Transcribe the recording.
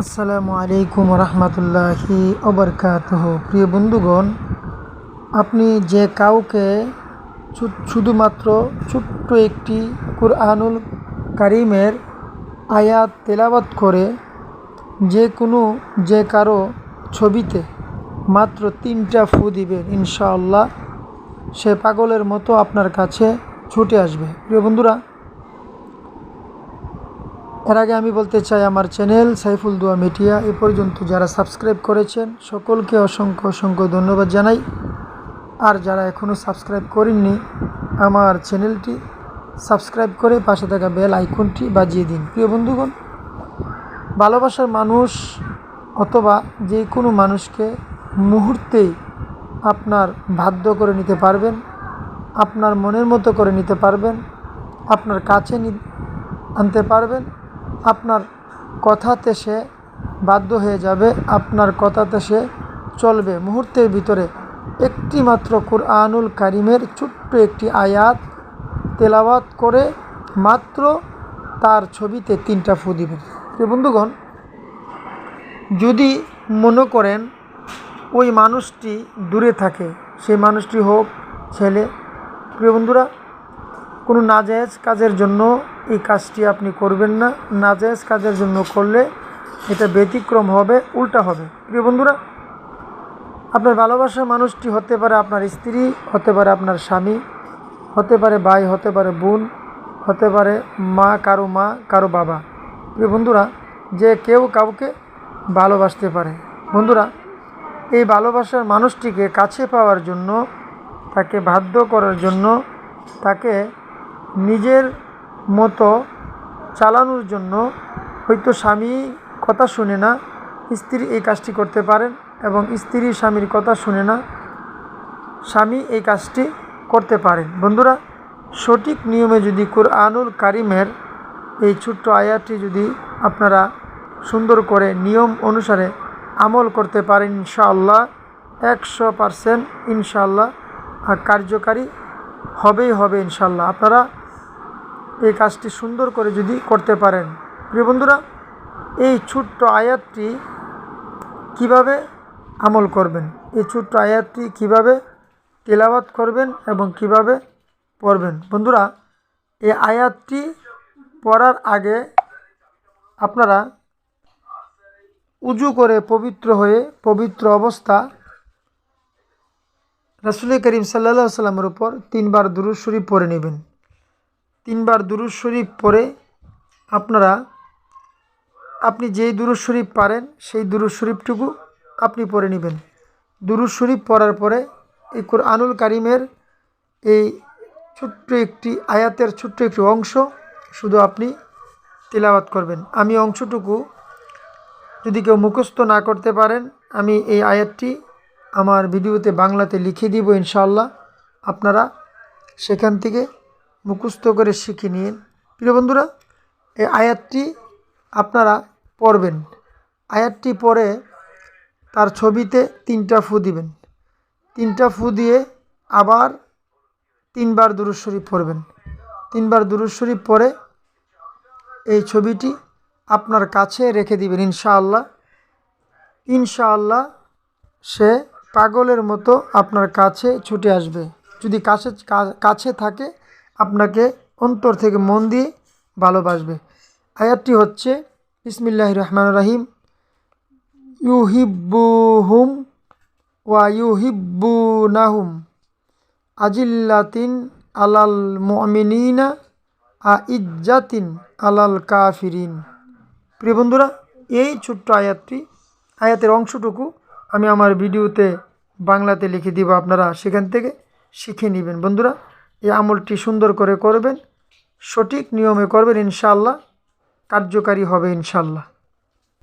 আসসালামু আলাইকুম রহমতুল্লাহি ওবরকাতুহু। প্রিয় বন্ধুগণ, আপনি যে কাউকে শুধুমাত্র ছোট্ট একটি কুরআনুল কারীমের আয়াত তেলাওয়াত করে যে কারো ছবিতে মাত্র 3টা ফু দিবেন, ইনশাআল্লাহ সে পাগলের মতো আপনার কাছে ছুটে আসবে। প্রিয় বন্ধুরা, এর আগে আমি বলতে চাই, আমার চ্যানেল সাইফুল দোয়া মিডিয়া এ পর্যন্ত যারা সাবস্ক্রাইব করেছেন সকলকে অসংখ্য ধন্যবাদ জানাই। আর যারা এখনও সাবস্ক্রাইব করেননি, আমার চ্যানেলটি সাবস্ক্রাইব করে পাশে থাকা বেল আইকনটি বাজিয়ে দিন। প্রিয় বন্ধুগণ, ভালোবাসার মানুষ অথবা যে কোনো মানুষকে মুহূর্তেই আপনার বাধ্য করে নিতে পারবেন, আপনার মনের মতো করে নিতে পারবেন, আপনার কাছে আনতে পারবেন। আপনার কথাতে সে বাধ্য হয়ে যাবে, আপনার কথাতে সে চলবে। মুহূর্তের ভিতরে একটি মাত্র কুরআনুল কারীমের ছোট্ট একটি আয়াত তেলাওয়াত করে মাত্র তার ছবিতে 3টা ফু দিবেন। প্রিয় বন্ধুগণ, যদি মনে করেন ওই মানুষটি দূরে থাকে, সেই মানুষটি হোক ছেলে, প্রিয় বন্ধুরা, কোনো নাজায়েজ কাজের জন্য এই কাজটি আপনি করবেন না। নাজায়েজ কাজের জন্য করলে এটা ব্যতিক্রম হবে, উল্টা হবে। প্রিয় বন্ধুরা, আপনার ভালোবাসার মানুষটি হতে পারে আপনার স্ত্রী, হতে পারে আপনার স্বামী, হতে পারে ভাই, হতে পারে বোন, হতে পারে মা কারো বাবা। প্রিয় বন্ধুরা, যে কেউ কাউকে ভালোবাসতে পারে। বন্ধুরা, এই ভালোবাসার মানুষটিকে কাছে পাওয়ার জন্য, তাকে বাধ্য করার জন্য, তাকে নিজের মতো চালানোর জন্য, হয়তো স্বামী কথা শুনে না, স্ত্রী এই কাজটি করতে পারেন, এবং স্ত্রী স্বামীর কথা শুনে না, স্বামী এই কাজটি করতে পারেন। বন্ধুরা, সঠিক নিয়মে যদি কুরআনুল কারীমের এই ছোট্ট আয়াতটি যদি আপনারা সুন্দর করে নিয়ম অনুসারে আমল করতে পারেন, ইনশাআল্লাহ 100% ইনশাআল্লাহ কার্যকারী হবে ইনশাআল্লাহ। আপনারা এই কাজটি সুন্দর করে যদি করতে পারেন। প্রিয় বন্ধুরা, এই ছোট্ট আয়াতটি কিভাবে আমল করবেন, এই ছোট্ট আয়াতটি কিভাবে তেলাওয়াত করবেন এবং কিভাবে পড়বেন। বন্ধুরা, এই আয়াতটি পড়ার আগে আপনারা উজু করে পবিত্র অবস্থা রাসূল করিম সাল্লাল্লাহু আলাইহি ওয়াসাল্লামের উপর 3বার দুরূদ শরীফ পড়ে নেবেন। 3বার দুরূদ শরীফ পড়ে আপনি যেই দুরূদ শরীফ পারেন সেই দুরূদ শরীফটুকু আপনি পড়ে নেবেন। দুরূদ শরীফ পড়ার পরে এই কুরআনুল কারীমের এই ছোট্ট একটি আয়াতের ছোট্ট একটি অংশ শুধু আপনি তিলাওয়াত করবেন। আমি অংশটুকু যদি কেউ মুখস্থ না করতে পারেন, আমি এই আয়াতটি আমার ভিডিওতে বাংলাতে লিখে দিব, ইনশাআল্লাহ আপনারা সেখান থেকে মুখস্থ করে শিখে নিন। প্রিয় বন্ধুরা, এই আয়াতটি আপনারা পড়বেন। আয়াতটি পড়ে তার ছবিতে 3টা ফু দিবেন। 3টা ফু দিয়ে আবার 3বার দুরূদ শরীফ পড়বেন। 3বার দুরূদ শরীফ পড়ে এই ছবিটি আপনার কাছে রেখে দিবেন। ইনশাআল্লাহ সে পাগলের মতো আপনার কাছে ছুটে আসবে। যদি কাছে থাকে, আপনাকে অন্তর থেকে মন দিয়ে ভালোবাসবে। আয়াতটি হচ্ছে, বিসমিল্লাহির রহমানির রহিম, ইউহিব্বুহুম ওয়া ইউহিব্বুনাহুম আজিল্লাতিন আলাল মুমিনিনা আইজ্জাতিন আলাল কাফিরিন। প্রিয় বন্ধুরা, এই ছোট্ট আয়াতের অংশটুকু আমি আমার ভিডিওতে বাংলাতে লিখে দিব, আপনারা সেখান থেকে শিখে নেবেন। বন্ধুরা, এই আমলটি সুন্দর করে করবেন, সঠিক নিয়মে করবেন, ইনশাআল্লাহ কার্যকারী হবে ইনশাআল্লাহ।